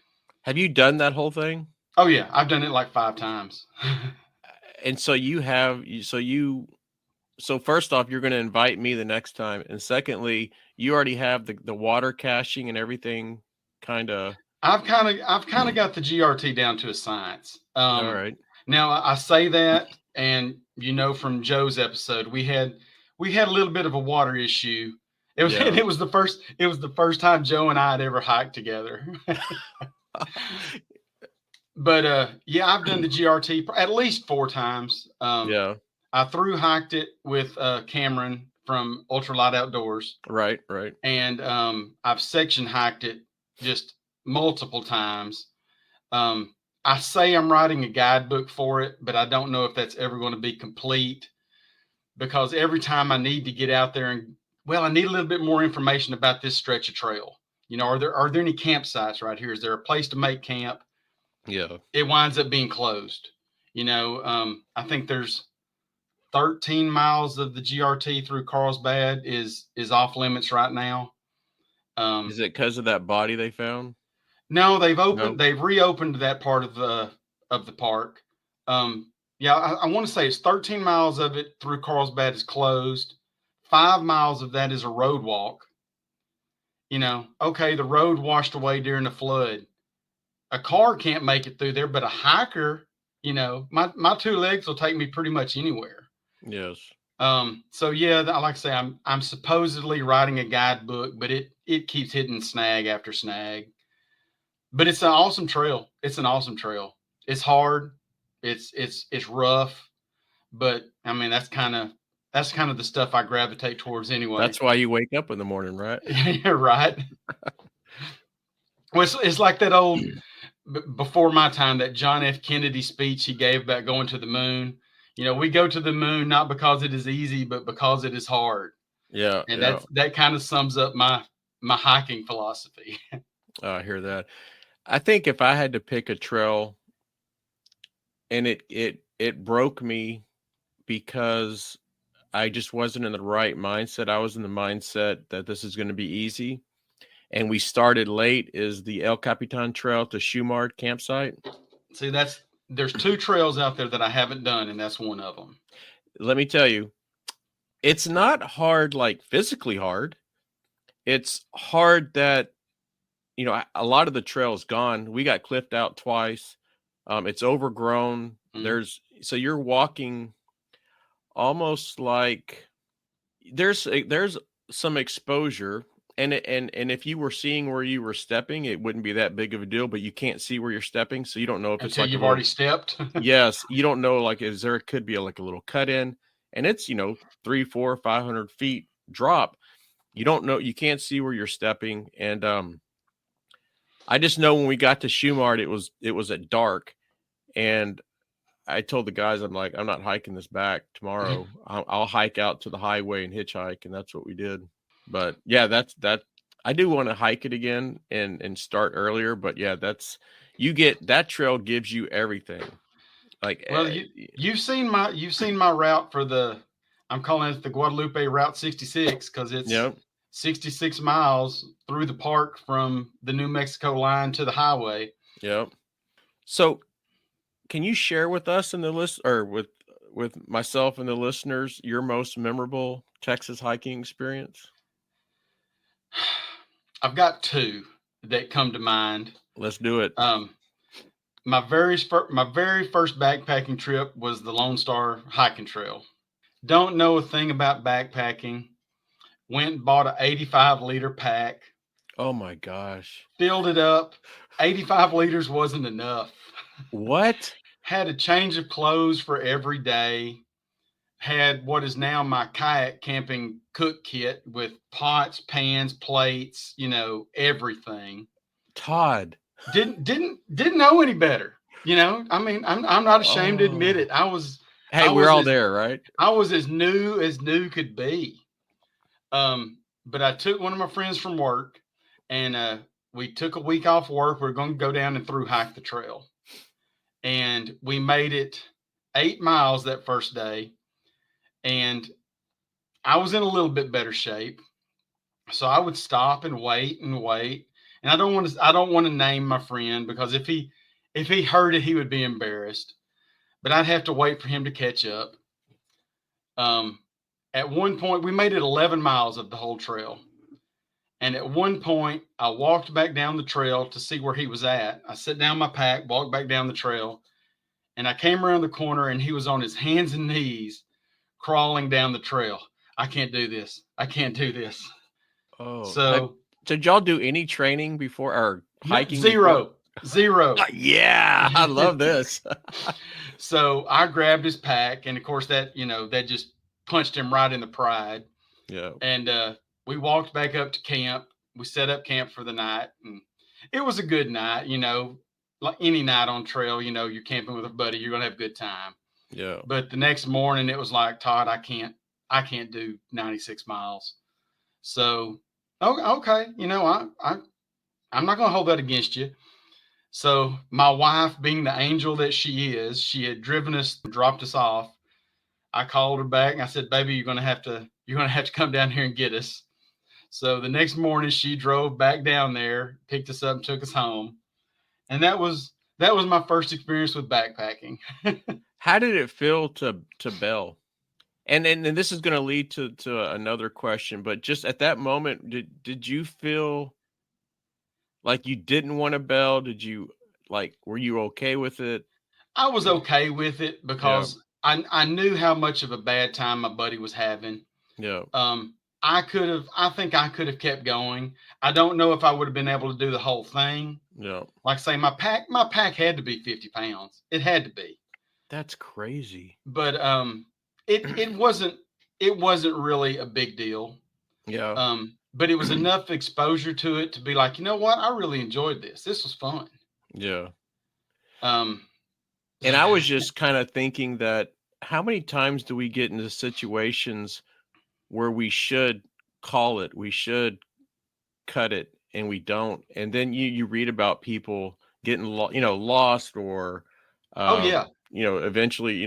Have you done that whole thing? Oh yeah, I've done it like 5 times. And so so first off, you're going to invite me the next time, and secondly, you already have the water caching and everything kind of. I've kind of got the GRT down to a science. All right. Now I say that, and from Joe's episode, we had a little bit of a water issue. It was the first time Joe and I had ever hiked together. But I've done the GRT at least 4 times. I through hiked it with Cameron from Ultralight Outdoors. Right. And I've section hiked it just multiple times. I say I'm writing a guidebook for it, but I don't know if that's ever going to be complete, because every time I need to get out there and, I need a little bit more information about this stretch of trail. Are there any campsites right here? Is there a place to make camp? Yeah. It winds up being closed. I think there's 13 miles of the GRT through Carlsbad is off limits right now. Is it because of that body they found? No, No. they've reopened that part of the park. Yeah, I want to say it's 13 miles of it through Carlsbad is closed. 5 miles of that is a road walk. Okay, the road washed away during the flood. A car can't make it through there, but a hiker, my two legs will take me pretty much anywhere. Yes. So yeah, like I say, I'm supposedly writing a guidebook, but it keeps hitting snag after snag. But it's an awesome trail. It's an awesome trail. It's hard. It's rough, but I mean that's kind of the stuff I gravitate towards anyway. That's why you wake up in the morning, right? You're right. Well, it's like that old before my time, that John F. Kennedy speech he gave about going to the moon. We go to the moon not because it is easy, but because it is hard. Yeah. And yeah. that kind of sums up my hiking philosophy. I hear that. I think if I had to pick a trail, and it broke me because I just wasn't in the right mindset. I was in the mindset that this is going to be easy. And we started late, is the El Capitan Trail to Shumard campsite. See, there's 2 trails out there that I haven't done, and that's one of them. Let me tell you, it's not hard, like physically hard. It's hard that, a lot of the trail's gone. We got cliffed out twice. It's overgrown. Mm-hmm. So you're walking almost like there's some exposure. And if you were seeing where you were stepping, it wouldn't be that big of a deal, but you can't see where you're stepping. So you don't know if it's until like you've already stepped. Yes. You don't know, like, could be like a little cut in, and it's, 300, 400, 500 feet drop. You don't know, you can't see where you're stepping. And, I just know when we got to Shumard, it was at dark, and I told the guys, I'm like, I'm not hiking this back tomorrow. I'll hike out to the highway and hitchhike. And that's what we did. But yeah, that I do want to hike it again and start earlier. But yeah, that trail gives you everything. Like, well, you've seen my route for I'm calling it the Guadalupe Route 66 because it's 66 miles through the park from the New Mexico line to the highway. Yep. So can you share with us and the list, or with myself and the listeners, your most memorable Texas hiking experience? I've got 2 that come to mind. Let's do it. My very first backpacking trip was the Lone Star Hiking Trail. Don't know a thing about backpacking. Went and bought an 85-liter pack. Oh my gosh. Filled it up. 85 liters wasn't enough. What? Had a change of clothes for every day. Had what is now my kayak camping cook kit with pots, pans, plates, everything. Todd. Didn't know any better. I mean, I'm not ashamed to admit it. We're all there, right? I was as new could be. But I took one of my friends from work, and we took a week off work. We're going to go down and through hike the trail. And we made it 8 miles that first day. And I was in a little bit better shape. So I would stop and wait. And I don't want to name my friend, because if he heard it, he would be embarrassed. But I'd have to wait for him to catch up. At one point, we made it 11 miles of the whole trail. And at one point, I walked back down the trail to see where he was at. I set down my pack, walked back down the trail, and I came around the corner, and he was on his hands and knees crawling down the trail. I can't do this. Oh, so did y'all do any training before, or hiking? Zero. Yeah, I love this. So I grabbed his pack, and of course that just punched him right in the pride. Yeah. And we walked back up to camp. We set up camp for the night, and it was a good night. Like any night on trail, you're camping with a buddy, you're gonna have a good time. Yeah. But the next morning, it was like, Todd, I can't do 96 miles. So, okay, I'm not gonna hold that against you. So my wife, being the angel that she is, she had driven us, dropped us off. I called her back and I said, baby, you're gonna have to come down here and get us. So the next morning she drove back down there, picked us up, and took us home. And that was my first experience with backpacking. How did it feel to bail? And this is going to lead to another question, but just at that moment, did you feel like you didn't want to bail? Did you were you okay with it? I was okay with it Yeah, because I knew how much of a bad time my buddy was having. yeah, I think I could have kept going. I don't know if I would have been able to do the whole thing. yeah. Like say my pack had to be 50 pounds. It had to be. That's crazy. But it wasn't really a big deal. Yeah, But it was enough exposure to it to be like, you know what? I really enjoyed this. This was fun. yeah. Um, And I was just kind of thinking that how many times do we get into situations where we should call it, we should cut it, and we don't, and then you read about people getting lost, or oh yeah, eventually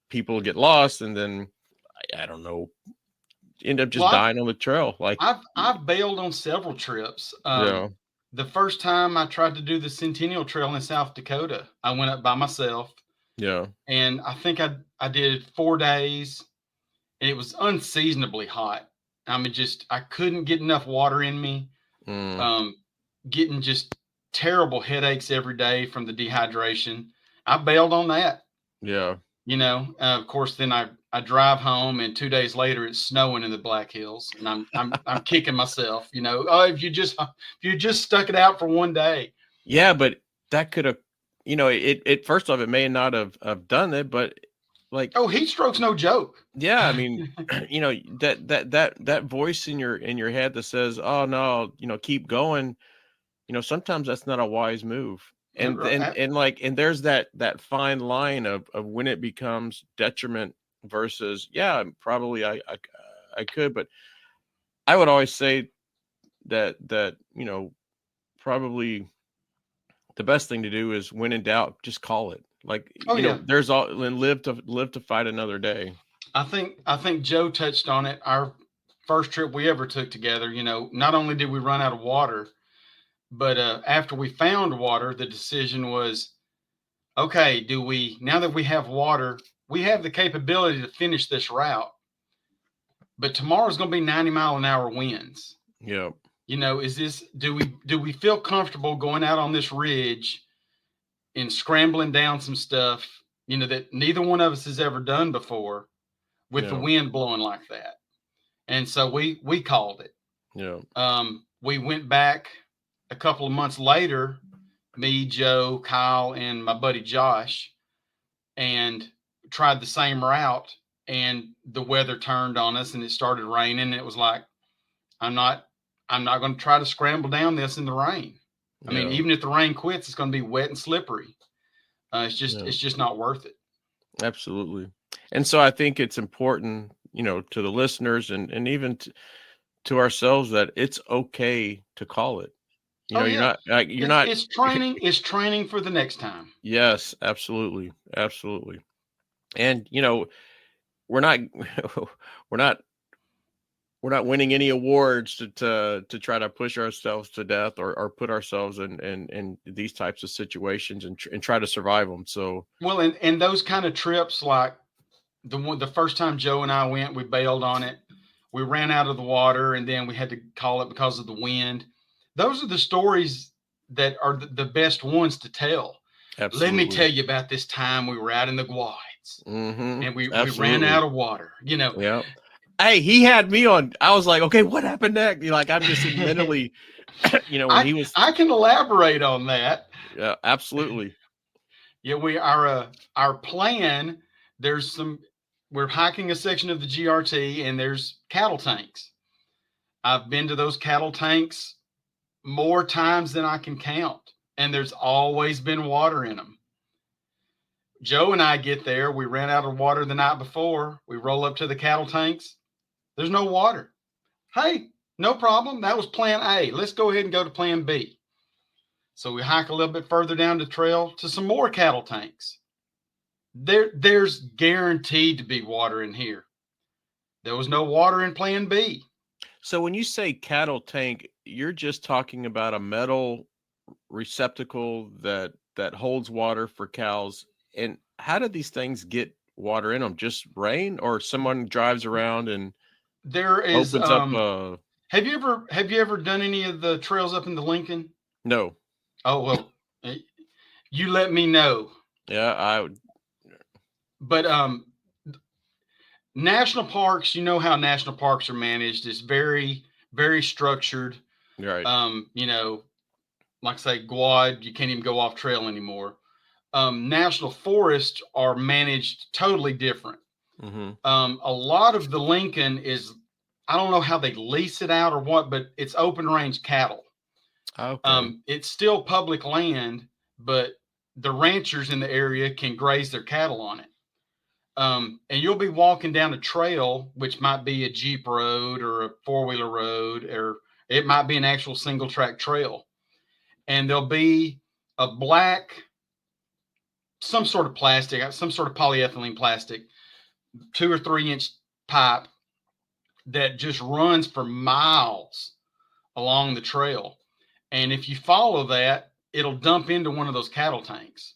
people get lost, and then I don't know, end up just well, dying on the trail. I've bailed on several trips. Yeah, The first time I tried to do the Centennial Trail in South Dakota, I went up by myself, yeah, and I think I did 4 days, and it was unseasonably hot. I mean, just I couldn't get enough water in me. mm, Getting just terrible headaches every day from the dehydration. I bailed on that. yeah. Of course, then I drive home, and 2 days later it's snowing in the Black Hills, and I'm kicking myself. Oh, if you just stuck it out for one day. Yeah, but that could have, it first off, it may not have done it, but Oh, heat stroke's no joke. yeah, I mean, that voice in your head that says, "Oh no, keep going." Sometimes that's not a wise move. And there's that fine line of when it becomes detriment versus, yeah, probably I could, but I would always say that probably the best thing to do is, when in doubt, just call it. There's all, and live to fight another day. I think Joe touched on it. Our first trip we ever took together, not only did we run out of water, but after we found water, the decision was, okay, now that we have water, we have the capability to finish this route, but tomorrow's going to be 90-mile-an-hour winds. Yeah. Do we feel comfortable going out on this ridge and scrambling down some stuff, that neither one of us has ever done before, with the wind blowing like that? And so we called it. Yeah. We went back a couple of months later, me, Joe, Kyle, and my buddy Josh, and tried the same route, and the weather turned on us and it started raining. And it was like, I'm not going to try to scramble down this in the rain. I mean, even if the rain quits, it's going to be wet and slippery. It's just not worth it. Absolutely. And so I think it's important, to the listeners and even to ourselves, that it's okay to call it. It's training. It's training for the next time. Yes, absolutely. Absolutely. And, we're not winning any awards to try to push ourselves to death, or put ourselves in these types of situations and try to survive them. So, well, and those kind of trips, like the first time Joe and I went, we bailed on it. We ran out of the water, and then we had to call it because of the wind. Those are the stories that are the best ones to tell. Absolutely. Let me tell you about this time we were out in the Guides, and we ran out of water. Yeah. Hey, he had me on. I was like, okay, what happened next? I'm just mentally, when he was. I can elaborate on that. Yeah, absolutely. Yeah, our plan. We're hiking a section of the GRT, and there's cattle tanks. I've been to those cattle tanks more times than I can count, and there's always been water in them. Joe and I get there. We ran out of water the night before. We roll up to the cattle tanks. There's no water. Hey, no problem. That was plan A. Let's go ahead and go to plan B. So we hike a little bit further down the trail to some more cattle tanks. There's guaranteed to be water in here. There was no water in plan B. So when you say cattle tank, you're just talking about a metal receptacle that holds water for cows. And how do these things get water in them? Just rain, or someone drives around and There is opens up a have you ever done any of the trails up in the Lincoln? no. Oh well, you let me know. Yeah, I would. But national parks, you know how national parks are managed, is very, very structured. Right. You know, like I say, Guad, you can't even go off trail anymore. National forests are managed totally different. Mm-hmm. A lot of the Lincoln is, I don't know how they lease it out or what, but it's open range cattle. Okay. It's still public land, but the ranchers in the area can graze their cattle on it. And you'll be walking down a trail, which might be a Jeep road or a four-wheeler road, or it might be an actual single track trail. And there'll be a black, some sort of plastic, some sort of polyethylene plastic, 2 or 3 inch pipe that just runs for miles along the trail. And if you follow that, it'll dump into one of those cattle tanks.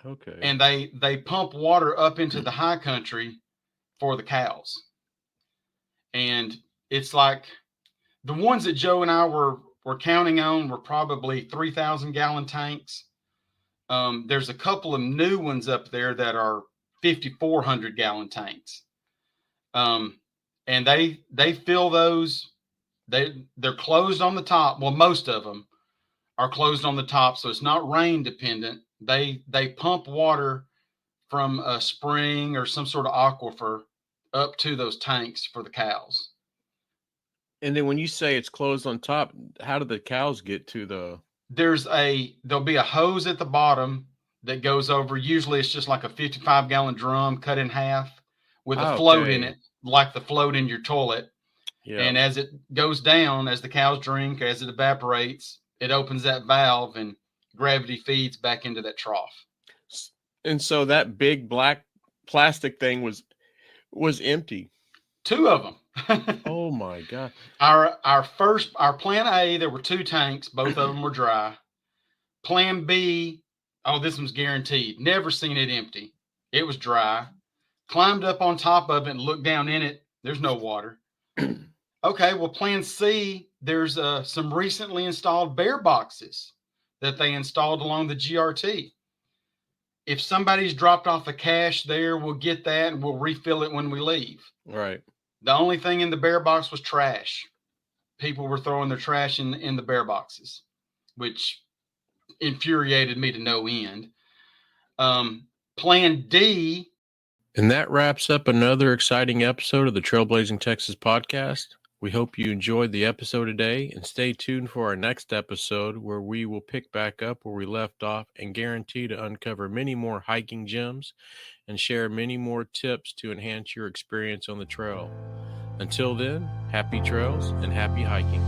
Okay. And they pump water up into the high country for the cows. And it's like the ones that Joe and I were counting on were probably 3,000 gallon tanks. There's a couple of new ones up there that are 5,400 gallon tanks. And they fill those. They're closed on the top. Well, most of them are closed on the top, so it's not rain dependent. They pump water from a spring or some sort of aquifer up to those tanks for the cows. And then when you say it's closed on top, how do the cows get to the? There'll be a hose at the bottom that goes over. Usually it's just like a 55 gallon drum cut in half with a float in Okay. it, like the float in your toilet. Yeah. And as it goes down, as the cows drink, as it evaporates, it opens that valve and gravity feeds back into that trough. And so that big black plastic thing was empty. 2 of them. Oh my God. Our plan A, there were 2 tanks, both of them were dry. Plan B, oh, this one's guaranteed. Never seen it empty. It was dry. Climbed up on top of it and looked down in it. There's no water. Okay, well, plan C, there's some recently installed bear boxes that they installed along the GRT. If somebody's dropped off a cache there, we'll get that and we'll refill it when we leave. Right. The only thing in the bear box was trash. People were throwing their trash in the bear boxes, which infuriated me to no end. Plan D. And that wraps up another exciting episode of the Trailblazing Texas podcast. We hope you enjoyed the episode today, and stay tuned for our next episode where we will pick back up where we left off and guarantee to uncover many more hiking gems and share many more tips to enhance your experience on the trail. Until then, happy trails and happy hiking.